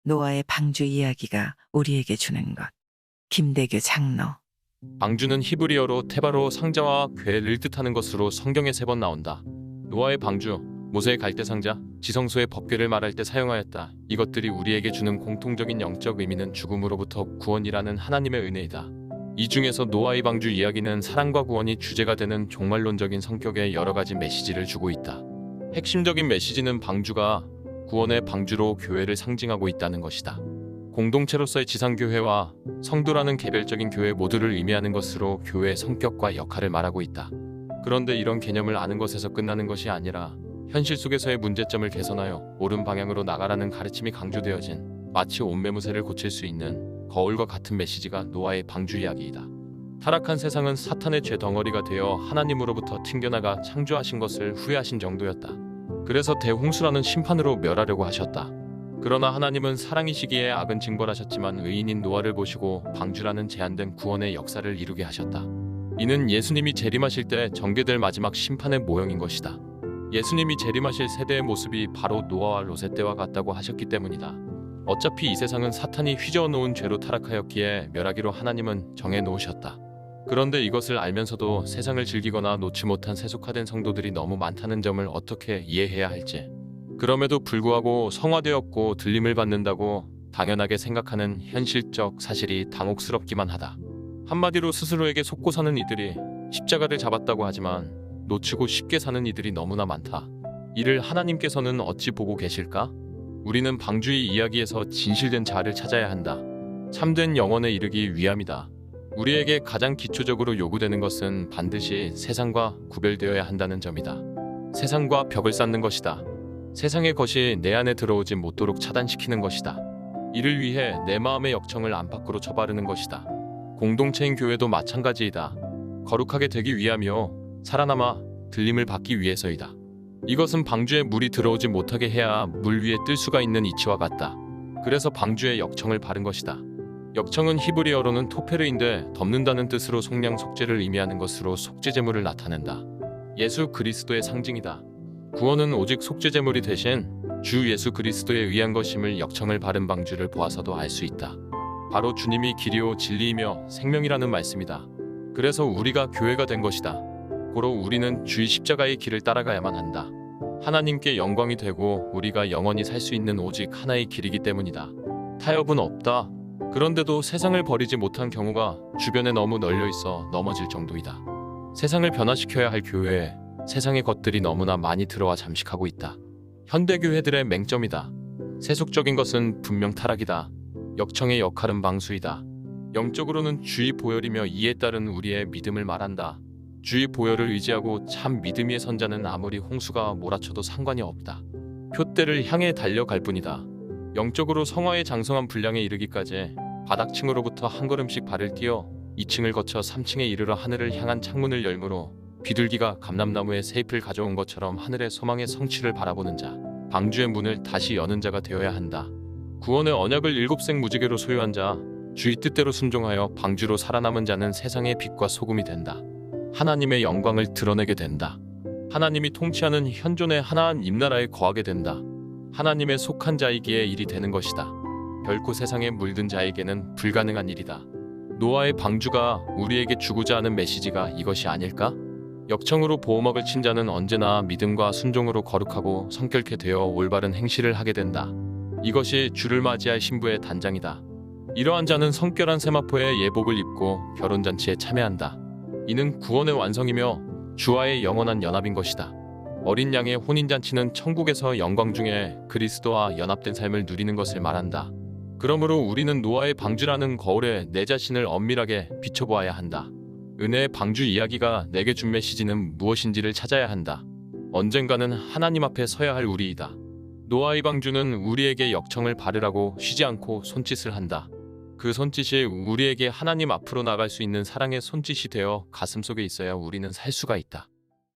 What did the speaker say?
노아의 방주 이야기가 우리에게 주는 것. 김대규 장로. 방주는 히브리어로 테바로 상자와 궤를 뜻하는 것으로 성경에 3번 나온다. 노아의 방주, 모세의 갈대 상자, 지성소의 법궤를 말할 때 사용하였다. 이것들이 우리에게 주는 공통적인 영적 의미는 죽음으로부터 구원이라는 하나님의 은혜이다. 이 중에서 노아의 방주 이야기는 사랑과 구원이 주제가 되는 종말론적인 성격의 여러 가지 메시지를 주고 있다. 핵심적인 메시지는 방주가 구원의 방주로 교회를 상징하고 있다는 것이다. 공동체로서의 지상교회와 성도라는 개별적인 교회 모두를 의미하는 것으로 교회의 성격과 역할을 말하고 있다. 그런데 이런 개념을 아는 것에서 끝나는 것이 아니라 현실 속에서의 문제점을 개선하여 옳은 방향으로 나가라는 가르침이 강조되어진 마치 옷매무새를 고칠 수 있는 거울과 같은 메시지가 노아의 방주 이야기이다. 타락한 세상은 사탄의 죄 덩어리가 되어 하나님으로부터 튕겨나가 창조하신 것을 후회하신 정도였다. 그래서 대홍수라는 심판으로 멸하려고 하셨다. 그러나 하나님은 사랑이시기에 악은 징벌하셨지만 의인인 노아를 보시고 방주라는 제한된 구원의 역사를 이루게 하셨다. 이는 예수님이 재림하실 때 전개될 마지막 심판의 모형인 것이다. 예수님이 재림하실 세대의 모습이 바로 노아와 롯의 때와 같다고 하셨기 때문이다. 어차피 이 세상은 사탄이 휘저어 놓은 죄로 타락하였기에 멸하기로 하나님은 정해 놓으셨다. 그런데 이것을 알면서도 세상을 즐기거나 놓지 못한 세속화된 성도들이 너무 많다는 점을 어떻게 이해해야 할지, 그럼에도 불구하고 성화되었고 들림을 받는다고 당연하게 생각하는 현실적 사실이 당혹스럽기만 하다. 한마디로 스스로에게 속고 사는 이들이 십자가를 잡았다고 하지만 놓치고 쉽게 사는 이들이 너무나 많다. 이를 하나님께서는 어찌 보고 계실까? 우리는 방주의 이야기에서 진실된 자아를 찾아야 한다. 참된 영혼에 이르기 위함이다. 우리에게 가장 기초적으로 요구되는 것은 반드시 세상과 구별되어야 한다는 점이다. 세상과 벽을 쌓는 것이다. 세상의 것이 내 안에 들어오지 못도록 차단시키는 것이다. 이를 위해 내 마음의 역청을 안팎으로 쳐바르는 것이다. 공동체인 교회도 마찬가지이다. 거룩하게 되기 위함이요 살아남아 들림을 받기 위해서이다. 이것은 방주에 물이 들어오지 못하게 해야 물 위에 뜰 수가 있는 이치와 같다. 그래서 방주에 역청을 바른 것이다. 역청은 히브리어로는 토페르인데 덮는다는 뜻으로 속량 속죄를 의미하는 것으로 속죄제물을 나타낸다. 예수 그리스도의 상징이다. 구원은 오직 속죄제물이 대신 주 예수 그리스도에 의한 것임을 역청을 바른 방주를 보아서도 알 수 있다. 바로 주님이 길이요 진리이며 생명이라는 말씀이다. 그래서 우리가 교회가 된 것이다. 고로 우리는 주의 십자가의 길을 따라가야만 한다. 하나님께 영광이 되고 우리가 영원히 살 수 있는 오직 하나의 길이기 때문이다. 타협은 없다. 그런데도 세상을 버리지 못한 경우가 주변에 너무 널려 있어 넘어질 정도이다. 세상을 변화시켜야 할 교회에 세상의 것들이 너무나 많이 들어와 잠식하고 있다. 현대교회들의 맹점이다. 세속적인 것은 분명 타락이다. 역청의 역할은 방수이다. 영적으로는 주의 보혈이며 이에 따른 우리의 믿음을 말한다. 주의 보혈을 의지하고 참 믿음 위의 선자는 아무리 홍수가 몰아쳐도 상관이 없다. 표대를 향해 달려갈 뿐이다. 영적으로 성화의 장성한 분량에 이르기까지 바닥층으로부터 한 걸음씩 발을 띄어 2층을 거쳐 3층에 이르러 하늘을 향한 창문을 열므로 비둘기가 감람나무에 새잎을 가져온 것처럼 하늘의 소망의 성취를 바라보는 자, 방주의 문을 다시 여는 자가 되어야 한다. 구원의 언약을 일곱생 무지개로 소유한 자, 주의 뜻대로 순종하여 방주로 살아남은 자는 세상의 빛과 소금이 된다. 하나님의 영광을 드러내게 된다. 하나님이 통치하는 현존의 하나한 임나라에 거하게 된다. 하나님의 속한 자이기에 일이 되는 것이다. 결코 세상에 물든 자에게는 불가능한 일이다. 노아의 방주가 우리에게 주고자 하는 메시지가 이것이 아닐까? 역청으로 보호막을 친 자는 언제나 믿음과 순종으로 거룩하고 성결케 되어 올바른 행실을 하게 된다. 이것이 주를 맞이할 신부의 단장이다. 이러한 자는 성결한 세마포의 예복을 입고 결혼잔치에 참여한다. 이는 구원의 완성이며 주와의 영원한 연합인 것이다. 어린 양의 혼인잔치는 천국에서 영광 중에 그리스도와 연합된 삶을 누리는 것을 말한다. 그러므로 우리는 노아의 방주라는 거울에 내 자신을 엄밀하게 비춰보아야 한다. 은혜의 방주 이야기가 내게 준 메시지는 무엇인지를 찾아야 한다. 언젠가는 하나님 앞에 서야 할 우리이다. 노아의 방주는 우리에게 역청을 바르라고 쉬지 않고 손짓을 한다. 그 손짓이 우리에게 하나님 앞으로 나갈 수 있는 사랑의 손짓이 되어 가슴속에 있어야 우리는 살 수가 있다.